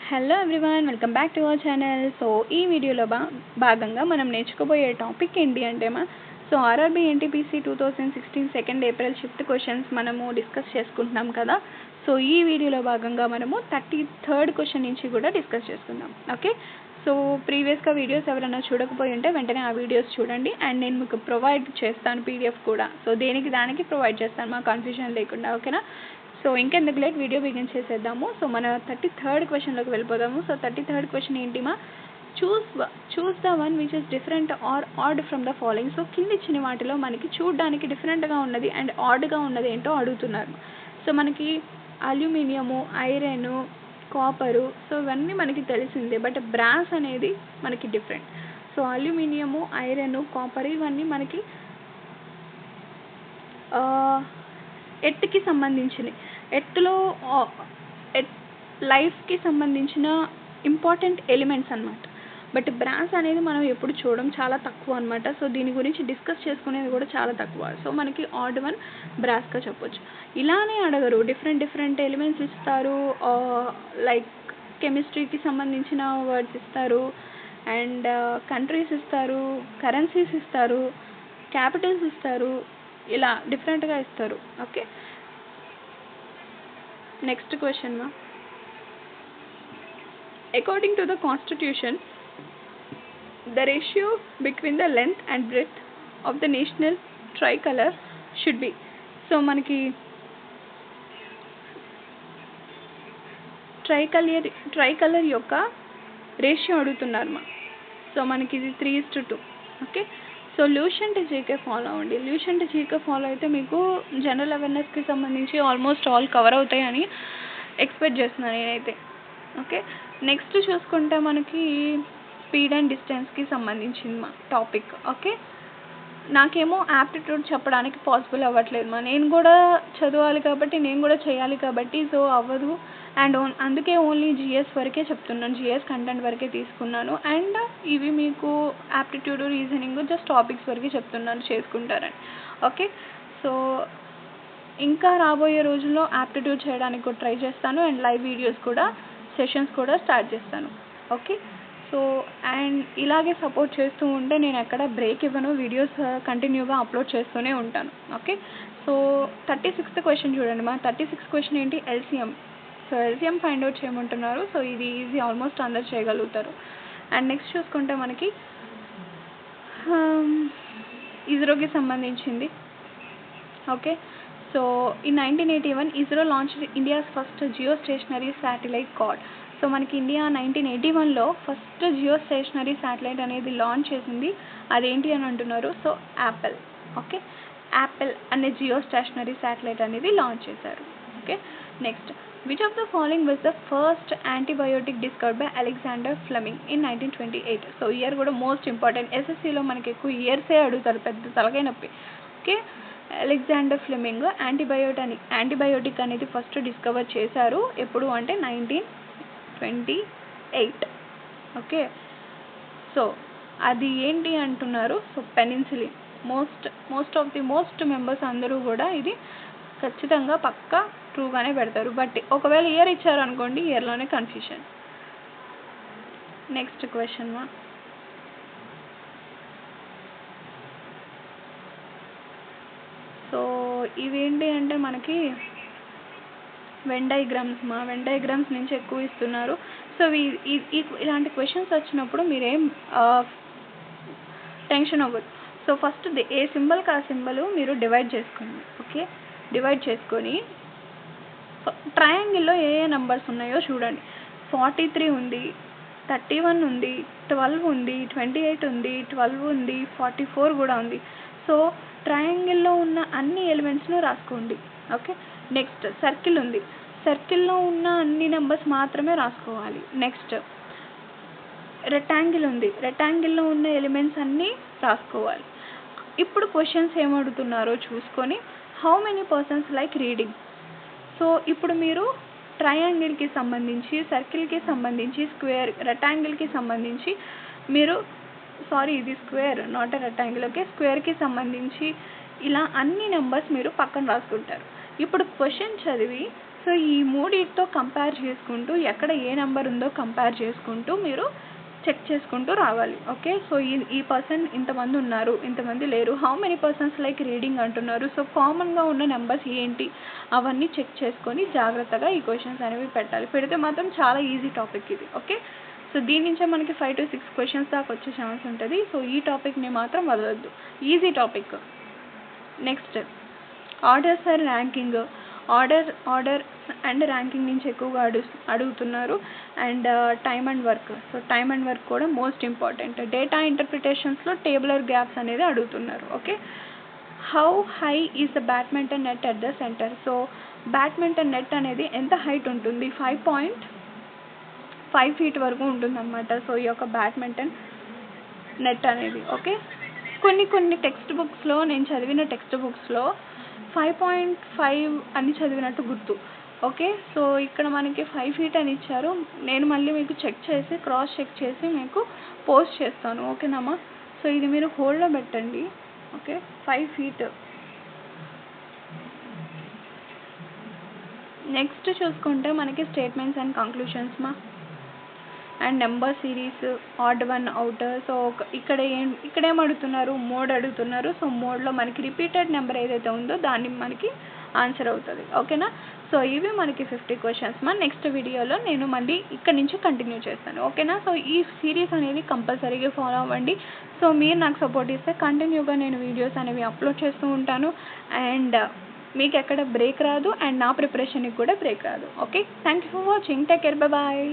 Hello everyone, welcome back to our channel. So ఈ వీడియోలో భాగంగా మనం నేర్చుకోబోయే టాపిక్ ఏంటి అంటే RRB NTPC 2016 2nd April shift questions మనము డిస్కస్ చేసుకుంటున్నాం కదా. సో ఈ వీడియోలో భాగంగా మనము 33rd క్వశ్చన్ నుంచి కూడా డిస్కస్ చేసుకుందాం. ఓకే, సో ప్రీవియస్గా వీడియోస్ ఎవరైనా చూడకపోయి ఉంటే వెంటనే ఆ వీడియోస్ చూడండి. అండ్ నేను మీకు ప్రొవైడ్ చేస్తాను పీడిఎఫ్ కూడా. సో దానికి ప్రొవైడ్ చేస్తాను, మా కన్ఫ్యూజన్ లేకుండా. ఓకేనా? సో ఇంకెందుకు లేట్ వీడియో బిగిన్ చేసేద్దాము. సో మన 33rd క్వశ్చన్లోకి వెళ్ళిపోదాము. సో 33rd క్వశ్చన్ ఏంటిమా, choose the one which is different or odd from the following. So కింద ఇచ్చిన వాటిలో మనకి చూడడానికి డిఫరెంట్గా ఉన్నది అండ్ ఆడ్గా ఉన్నది ఏంటో అడుగుతున్నారు. సో మనకి అల్యూమినియము, ఐరన్, కాపరు, సో ఇవన్నీ మనకి తెలిసిందే. బట్ బ్రాస్ అనేది మనకి different. So aluminium, iron, copper ఇవన్నీ మనకి ఎర్త్కి సంబంధించినవి, ఎర్త్లో లైఫ్కి సంబంధించిన ఇంపార్టెంట్ ఎలిమెంట్స్ అన్నమాట. బట్ బ్రాస్ అనేది మనం ఎప్పుడు చూడడం చాలా తక్కువ అనమాట. సో దీని గురించి డిస్కస్ చేసుకునేది కూడా చాలా తక్కువ. సో మనకి ఆడ్ వన్ బ్రాస్గా చెప్పొచ్చు. ఇలానే అడగరు, డిఫరెంట్ ఎలిమెంట్స్ ఇస్తారు. లైక్ కెమిస్ట్రీకి సంబంధించిన వర్డ్స్ ఇస్తారు, అండ్ కంట్రీస్ ఇస్తారు, కరెన్సీస్ ఇస్తారు, క్యాపిటల్స్ ఇస్తారు, ఇలా డిఫరెంట్గా ఇస్తారు. Okay, next question according to the constitution the ratio between the length and breadth of the national tricolor should be. So మనకి ట్రైకలర్ యొక్క రేషియో అడుగుతున్నారు. సో మనకి ఇది 3:2. ఓకే, సో లూషెంట్ జీకే ఫాలో అవ్వండి. లూషెంట్ జీకే ఫాలో అయితే మీకు జనరల్ అవేర్నెస్కి సంబంధించి almost all cover అవుతాయని ఎక్స్పెక్ట్ చేస్తున్నాను నేనైతే. ఓకే, నెక్స్ట్ చూసుకుంటే మనకి స్పీడ్ అండ్ డిస్టెన్స్కి సంబంధించిన టాపిక్. ఓకే, నాకేమో యాప్టిట్యూడ్ చెప్పడానికి పాసిబుల్ అవ్వట్లేదు. నేను కూడా చదవాలి కాబట్టి, నేను కూడా చేయాలి కాబట్టి, సో అవ్వదు. అండ్ అందుకే ఓన్లీ జిఎస్ వరకే చెప్తున్నాను, జిఎస్ కంటెంట్ వరకే తీసుకున్నాను. అండ్ ఇవి మీకు యాప్టిట్యూడ్, రీజనింగ్ జస్ట్ టాపిక్స్ వరకే చెప్తున్నాను, చేసుకుంటారని. ఓకే, సో ఇంకా రాబోయే రోజుల్లో యాప్టిట్యూడ్ చేయడానికి కూడా ట్రై చేస్తాను. అండ్ లైవ్ వీడియోస్ కూడా, సెషన్స్ కూడా స్టార్ట్ చేస్తాను. ఓకే, సో అండ్ ఇలాగే సపోర్ట్ చేస్తూ ఉంటే నేను ఎక్కడ బ్రేక్ ఇవ్వను, వీడియోస్ కంటిన్యూగా అప్లోడ్ చేస్తూనే ఉంటాను. ఓకే, సో 36th క్వశ్చన్ చూడండి. మా 36th క్వశ్చన్ ఏంటి, LCM. So LCM find out చేయమంటున్నారు. సో ఇది ఈజీ, ఆల్మోస్ట్ అందరు చేయగలుగుతారు. అండ్ నెక్స్ట్ చూసుకుంటే మనకి ఇస్రోకి సంబంధించింది. Okay, so in 1981 ISRO launched India's first geostationary satellite called. So మనకి ఇండియా 1981లో ఫస్ట్ జియో స్టేషనరీ శాటిలైట్ అనేది లాంచ్ చేసింది. అదేంటి అని అంటున్నారు. So Apple. ఓకే, యాపిల్ అనే జియో స్టేషనరీ శాటిలైట్ అనేది లాంచ్ చేశారు. Okay, next which of the following was the first antibiotic discovered by Alexander Fleming in 1928. So year కూడా మోస్ట్ ఇంపార్టెంట్. ఎస్ఎస్సిలో మనకి ఎక్కువ ఇయర్సే అడుగుతారు, పెద్ద తలకాయ నొప్పి. ఓకే, అలెగ్జాండర్ ఫ్లెమింగ్ యాంటీబయోటిక్ అనేది ఫస్ట్ డిస్కవర్ చేశారు. ఎప్పుడు అంటే 1928. ఓకే, సో అది ఏంటి అంటున్నారు. సో పెనిన్సిలిన్. మోస్ట్ మెంబర్స్ అందరూ కూడా ఇది ఖచ్చితంగా పక్కా ట్రూగానే పెడతారు. బట్ ఒకవేళ ఇయర్ ఇచ్చారు అనుకోండి, ఇయర్లోనే కన్ఫ్యూషన్. నెక్స్ట్ క్వశ్చన్ సో ఇవేంటి అంటే మనకి వెన్ డయాగ్రామ్స్ నుంచి ఎక్కువ ఇస్తున్నారు. సో ఇలాంటి క్వశ్చన్స్ వచ్చినప్పుడు మీరేం టెన్షన్ అవ్వదు. సో ఫస్ట్ ఏ సింబల్కి ఆ సింబల్ మీరు డివైడ్ చేసుకోండి. ఓకే, డివైడ్ చేసుకొని ట్రయాంగిల్లో ఏ నెంబర్స్ ఉన్నాయో చూడండి. 43 ఉంది, 31 ఉంది, 12 ఉంది, 28 ఉంది, 12 ఉంది, 44 కూడా ఉంది. సో ట్రయాంగిల్లో ఉన్న అన్ని ఎలిమెంట్స్ను రాసుకోండి. ఓకే, నెక్స్ట్ సర్కిల్ ఉంది, సర్కిల్లో ఉన్న అన్ని నెంబర్స్ మాత్రమే రాసుకోవాలి. నెక్స్ట్ రెక్టాంగిల్ ఉంది, రెక్టాంగిల్లో ఉన్న ఎలిమెంట్స్ అన్నీ రాసుకోవాలి. ఇప్పుడు క్వశ్చన్స్ ఏమడుగుతున్నారో చూసుకొని how many persons like reading. So ఇప్పుడు మీరు ట్రయాంగిల్కి సంబంధించి, సర్కిల్కి సంబంధించి, రెక్టాంగిల్కి సంబంధించి మీరు ఇది square not a rectangle. Okay, స్క్వేర్కి సంబంధించి ఇలా అన్ని నెంబర్స్ మీరు పక్కన రాసుకుంటారు. ఇప్పుడు క్వశ్చన్ చదివి సో ఈ మూడిటితో కంపేర్ చేసుకుంటూ ఎక్కడ ఏ నెంబర్ ఉందో కంపేర్ చేసుకుంటూ మీరు చెక్ చేసుకుంటూ రావాలి. ఓకే, సో ఈ పర్సన్ ఇంతమంది ఉన్నారు, ఇంతమంది లేరు, how many persons like reading అంటున్నారు, సో కామన్గా ఉన్న నెంబర్స్ ఏంటి అవన్నీ చెక్ చేసుకొని జాగ్రత్తగా ఈ క్వశ్చన్స్ అనేవి పెట్టాలి. పెడితే మాత్రం చాలా ఈజీ టాపిక్ ఇది. ఓకే, సో దీని నుంచే మనకి 5 to 6 క్వశ్చన్స్ దాకా వచ్చే ఛాన్స్ ఉంటుంది. సో ఈ టాపిక్ని మాత్రం వదలొద్దు, easy topic. Next orders and ranking. Order and ranking నుంచి ఎక్కువగా అడుగుతున్నారు. And time and work. So time and work కూడా మోస్ట్ ఇంపార్టెంట్. డేటా ఇంటర్ప్రిటేషన్స్లో టేబులర్ గ్యాప్స్ అనేది అడుగుతున్నారు. Okay, how high is the badminton net at the center. So badminton net అనేది ఎంత height ఉంటుంది, 5.5 feet వరకు ఉంటుందన్నమాట. సో ఈ యొక్క బ్యాడ్మింటన్ నెట్ అనేది. ఓకే, కొన్ని టెక్స్ట్ బుక్స్లో, నేను చదివిన టెక్స్ట్ బుక్స్లో 5.5 అని చదివినట్టు గుర్తు. ఓకే, సో ఇక్కడ మనకి 5 feet అని ఇచ్చారు. నేను మళ్ళీ మీకు క్రాస్ చెక్ చేసి మీకు పోస్ట్ చేస్తాను. ఓకేనమ్మా, సో ఇది మీరు హోల్డ్లో పెట్టండి. Okay, 5 feet. నెక్స్ట్ చూసుకుంటే మనకి statements and conclusions and number series, odd one out. So ఇక్కడేం అడుగుతున్నారు, మోడ్ అడుగుతున్నారు. సో మోడ్లో మనకి రిపీటెడ్ నెంబర్ ఏదైతే ఉందో దాన్ని మనకి ఆన్సర్ అవుతుంది. ఓకేనా, సో ఇవి మనకి 50 క్వశ్చన్స్ నెక్స్ట్ వీడియోలో నేను మళ్ళీ ఇక్కడ నుంచి కంటిన్యూ చేస్తాను. ఓకేనా, సో ఈ సిరీస్ అనేది కంపల్సరీగా ఫాలో అవ్వండి. సో మీరు నాకు సపోర్ట్ ఇస్తే కంటిన్యూగా నేను వీడియోస్ అనేవి అప్లోడ్ చేస్తూ ఉంటాను. అండ్ మీకు ఎక్కడ బ్రేక్ రాదు, అండ్ నా ప్రిపరేషన్కి కూడా బ్రేక్ రాదు. Okay, thank you for watching. Take care, bye.